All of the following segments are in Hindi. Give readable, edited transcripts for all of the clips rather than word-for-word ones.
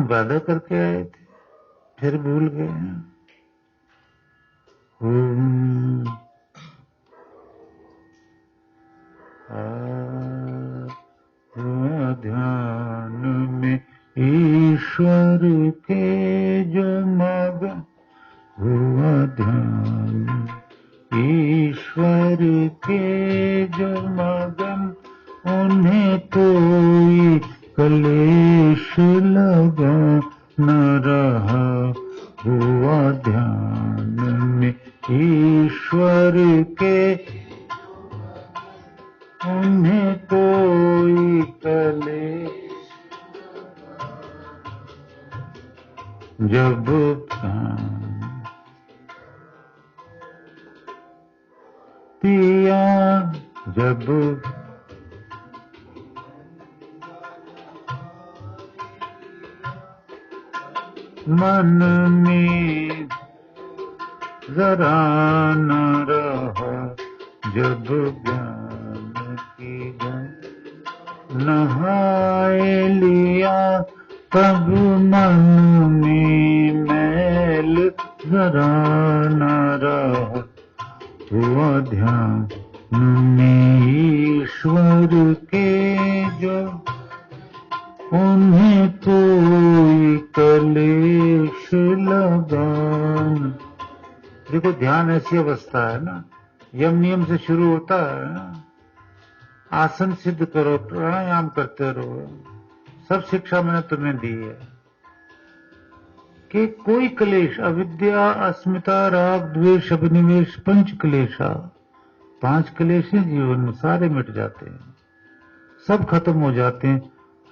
वादा करके आए थे, फिर भूल गए हैं। ध्यान में ईश्वर के जो मगन हुआ, ध्यान ईश्वर के जो मगन, उन्हें कोई कलेश लगा न रहा। हुआ ध्यान में ईश्वर के, उन्हें कोई कलेश, जब पिया जब मन में जरा न रहा, जब ज्ञान की नहाए लिया, तब मन में मैल जरा न रहा। हुआ ध्यान में ईश्वर के जो, उन्हें कोई कलेश लगान। देखो ध्यान ऐसी अवस्था है ना, यम नियम से शुरू होता है ना, आसन सिद्ध करो, प्राणायाम करते रहो, सब शिक्षा मैंने तुम्हें दी है कि कोई क्लेश, अविद्या, अस्मिता, राग, द्वेष, अभिनिवेश, पंच क्लेशा, 5 क्लेश हैं जीवन में, सारे मिट जाते हैं, सब खत्म हो जाते हैं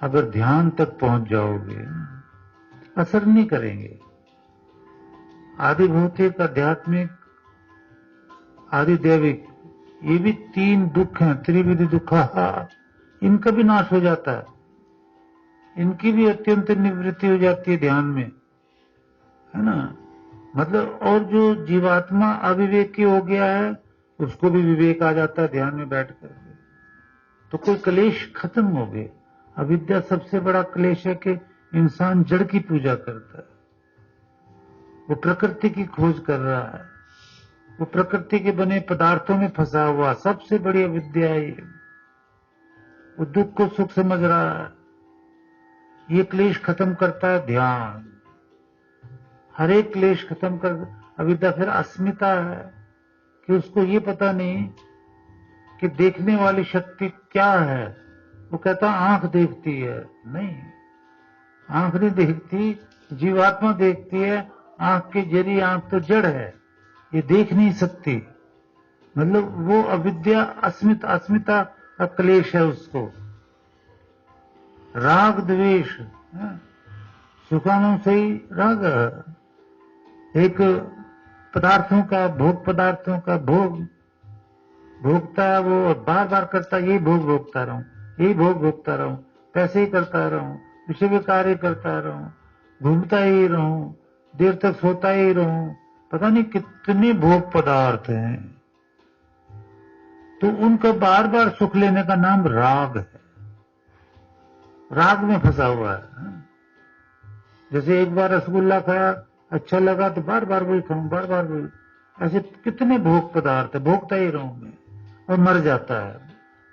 अगर ध्यान तक पहुंच जाओगे। असर नहीं करेंगे। आदि भौतिक, आध्यात्मिक, आदि दैविक, ये भी 3 दुख हैं, त्रिविध दुखा, इनका भी नाश हो जाता है, इनकी भी अत्यंत निवृत्ति हो जाती है ध्यान में, है ना। मतलब और जो जीवात्मा अविवेकी हो गया है, उसको भी विवेक आ जाता है ध्यान में बैठ कर। तो कोई क्लेश खत्म हो गए। अविद्या सबसे बड़ा क्लेश है कि इंसान जड़ की पूजा करता है, वो प्रकृति की खोज कर रहा है, वो प्रकृति के बने पदार्थों में फंसा हुआ, सबसे बड़ी अविद्या है ये। वो दुख को सुख समझ रहा है, ये क्लेश खत्म करता है ध्यान। हर एक क्लेश खत्म कर। अविद्या फिर अस्मिता है कि उसको ये पता नहीं कि देखने वाली शक्ति क्या है। वो कहता आंख देखती है, नहीं, आंख नहीं देखती, जीवात्मा देखती है। आंख के जरिए, आंख तो जड़ है, ये देख नहीं सकती। मतलब वो अविद्या, अस्मिता का क्लेश है उसको। राग द्वेष, सुखानु सही राग, एक पदार्थों का, भोग पदार्थों का भोग भोगता है, वो बार बार करता है, यही भोग भोगता रहूं, यही भोग भोगता रहूं, पैसे ही करता रहूं, विषय के कार्य करता रहूं, घूमता ही रहूं, देर तक सोता ही रहूं, पता नहीं कितने भोग पदार्थ हैं। तो उनका बार बार सुख लेने का नाम राग है, राग में फंसा हुआ है। जैसे एक बार रसगुल्ला खाया, अच्छा लगा तो बार बार वही खाऊं, बार बार वही। ऐसे कितने भोग पदार्थ है, भोगता ही रहूं मैं, और मर जाता है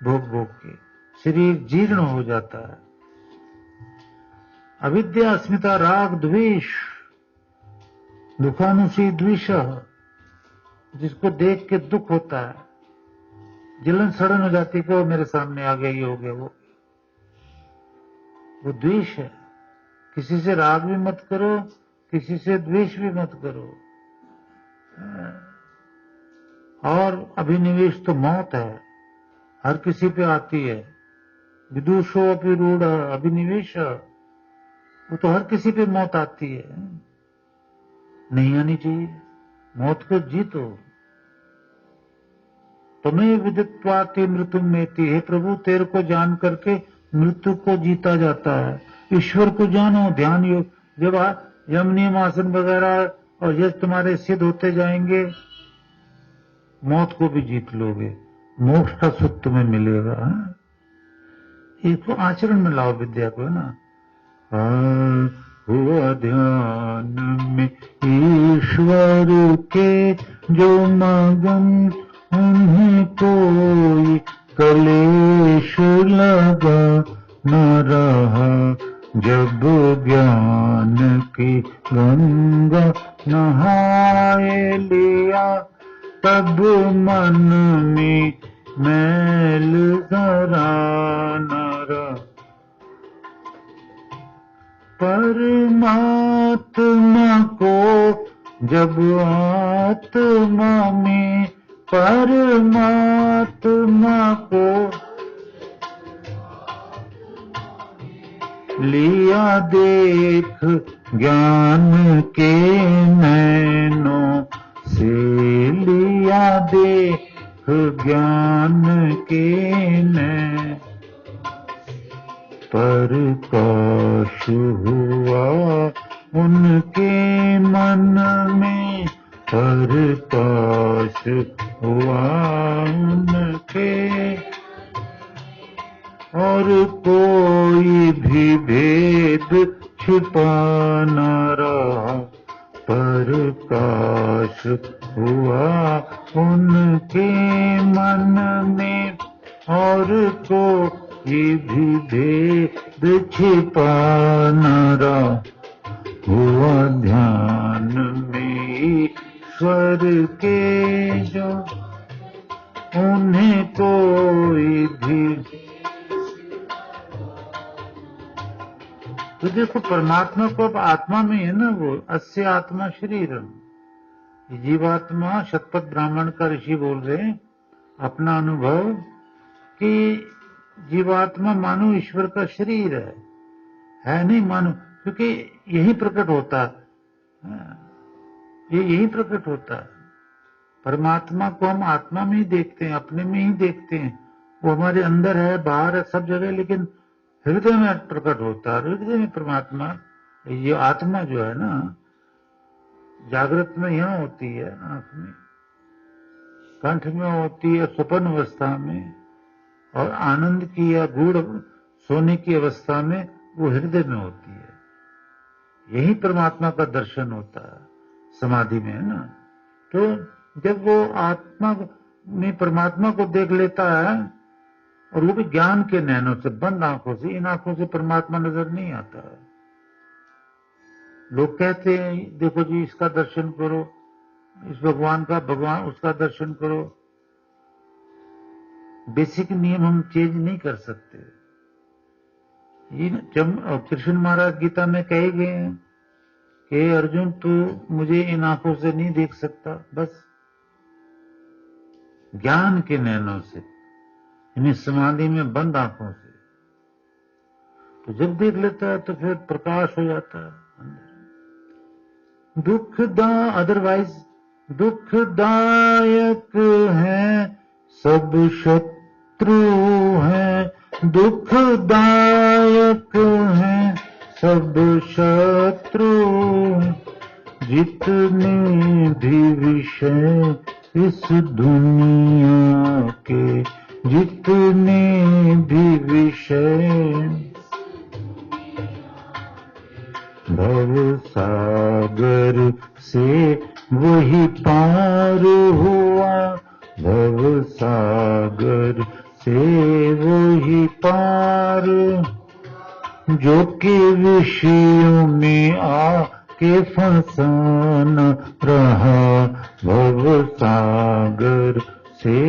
भोग भोग के, शरीर जीर्ण हो जाता है। अविद्या, अस्मिता, राग, द्वेष, दुखानुसी द्वेष, जिसको देख के दुख होता है, जलन सड़न हो जाती है कि वो मेरे सामने आ गया, ये हो गया, वो द्वेष है। किसी से राग भी मत करो, किसी से द्वेष भी मत करो। और अभिनिवेश तो मौत है, हर किसी पे आती है। विदुषो अपि रूढ़ अभिनिवेश, वो तो हर किसी पे मौत आती है, नहीं आनी चाहिए। मौत को जीतो। तुम्हें विदित्वाति मृत्यु मेति, हे प्रभु तेरे को जान करके मृत्यु को जीता जाता है। ईश्वर को जानो, ध्यान योग, जब यम नियम आसन वगैरह और यश तुम्हारे सिद्ध होते जाएंगे, मौत को भी जीत लोगे, मोक्ष का सुख तुम्हें मिलेगा। इसको आचरण में लाओ विद्या को, है ना। हुआ ध्यान में ईश्वर के जो मगन, उन्हें कोई कलेश लगा न रहा। जब ज्ञान की गंगा नहाए लिया, तब मन में मैल जरा न रहा। परमात्मा को जब आत्मा में, परमात्मा को लिया देख ज्ञान के नैनों से, लिया देख ज्ञान के नैनों, प्रकाश हुआ उनके मन में, प्रकाश हुआ उनके, और कोई भी भेद छिपा न रहा। प्रकाश हुआ उनके मन में, और कोई भी भेद छिपा न रहा। हुआ ध्यान में ईश्वर के जो, उन्हें कोई भी। तो देखो परमात्मा को अब आत्मा में है ना, वो अस्य आत्मा शरीरम। जीवात्मा शतपथ ब्राह्मण का ऋषि बोल रहे हैं अपना अनुभव कि जीवात्मा मानो ईश्वर का शरीर है नहीं मानो, क्योंकि यही प्रकट होता है, ये यही प्रकट होता है। परमात्मा को हम आत्मा में ही देखते हैं, अपने में ही देखते हैं, वो हमारे अंदर है, बाहर है, सब जगह, लेकिन हृदय में प्रकट होता है। हृदय में परमात्मा, ये आत्मा जो है ना, जागृत में यहाँ होती है, आंख में, कंठ में होती है स्वप्न अवस्था में, और आनंद की या गूढ़ सोने की अवस्था में वो हृदय में होती है। यही परमात्मा का दर्शन होता है समाधि में, है ना। तो जब वो आत्मा में परमात्मा को देख लेता है, और वो भी ज्ञान के नैनों से, बंद आंखों से, इन आंखों से परमात्मा नजर नहीं आता है। लोग कहते हैं देखो जी इसका दर्शन करो, इस भगवान का, भगवान उसका दर्शन करो। बेसिक नियम हम चेंज नहीं कर सकते। कृष्ण महाराज गीता में कहे गए हैं कि अर्जुन तू मुझे इन आंखों से नहीं देख सकता, बस ज्ञान के नैनों से, यानी समाधि में बंद आंखों से। तो जब देख लेता है तो फिर प्रकाश हो जाता है अंदर। अदरवाइज दुखदायक है सब शत्रु है, दुखदायक है सब शत्रु, जितने भी विषय इस दुनिया के, जितने भी विषय, भव सागर से वही पार हुआ, भव सागर से वही पार, जो के विषयों में आके फंसाना रहा, भव सागर से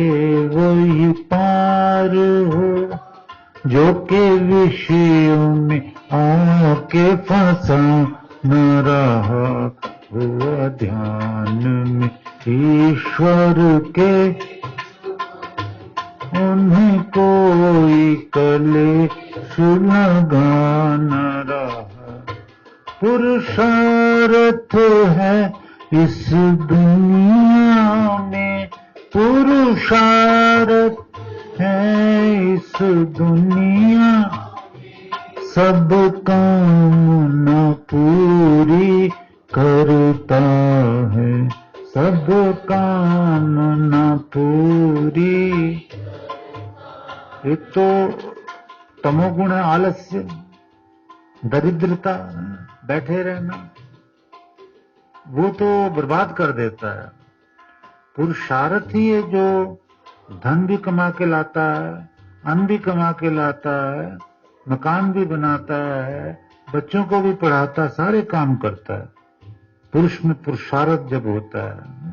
वही पार हो, जो के विषयों में आके फंसा न रहा। हुआ ध्यान में ईश्वर के, उन्हें कोई कलेश लगा न रहा। पुरुषार्थ है इस दुनिया में, पुरुषार्थ है इस दुनिया, सब कामना पूरी करता है, सब कामना पूरी। एक तो तमोगुण है आलस्य, दरिद्रता, बैठे रहना, वो तो बर्बाद कर देता है। पुरुषार्थ ही है जो धन भी कमा के लाता है, अन्न भी कमा के लाता है, मकान भी बनाता है, बच्चों को भी पढ़ाता है, सारे काम करता है। पुरुष में पुरुषार्थ जब होता है,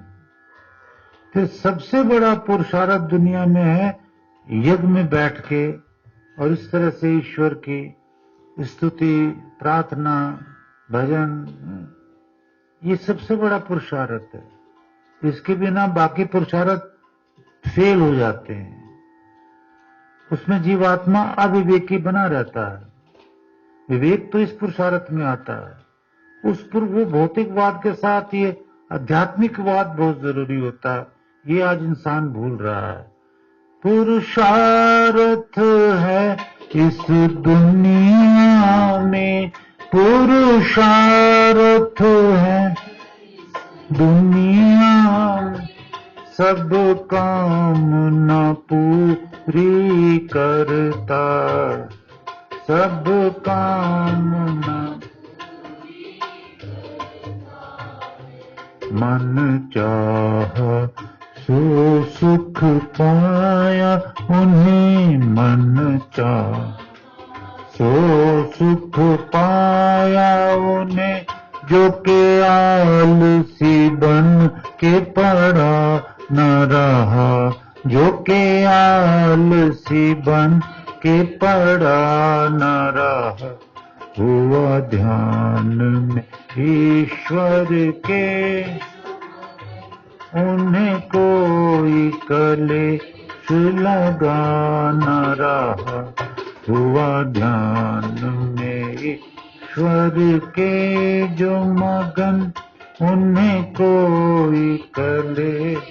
फिर सबसे बड़ा पुरुषार्थ दुनिया में है यज्ञ में बैठ के और इस तरह से ईश्वर की स्तुति, प्रार्थना, भजन, ये सबसे बड़ा पुरुषार्थ है। इसके बिना बाकी पुरुषार्थ फेल हो जाते हैं। उसमें जीवात्मा अविवेकी बना रहता है। विवेक तो इस पुरुषार्थ में आता है। उस पर वो भौतिकवाद के साथ ये आध्यात्मिकवाद बहुत जरूरी होता है, ये आज इंसान भूल रहा है। पुरुषार्थ है इस दुनिया में, पुरुषार्थ है दुनिया में, सब कामना पूरी करता, सब कामना। मन चाहा सो सुख पाया उन्हें, मन चाहा सो सुख पाया उन्हें, जो के आलसी बन के पड़ा न रहा, जो के आलसी बन के पड़ा न रहा, हुआ ध्यान में ईश्वर के, उन्हें कोई कलेश लगा न रहा, हुआ ध्यान में ईश्वर के जो मगन, उन्हें कोई कलेश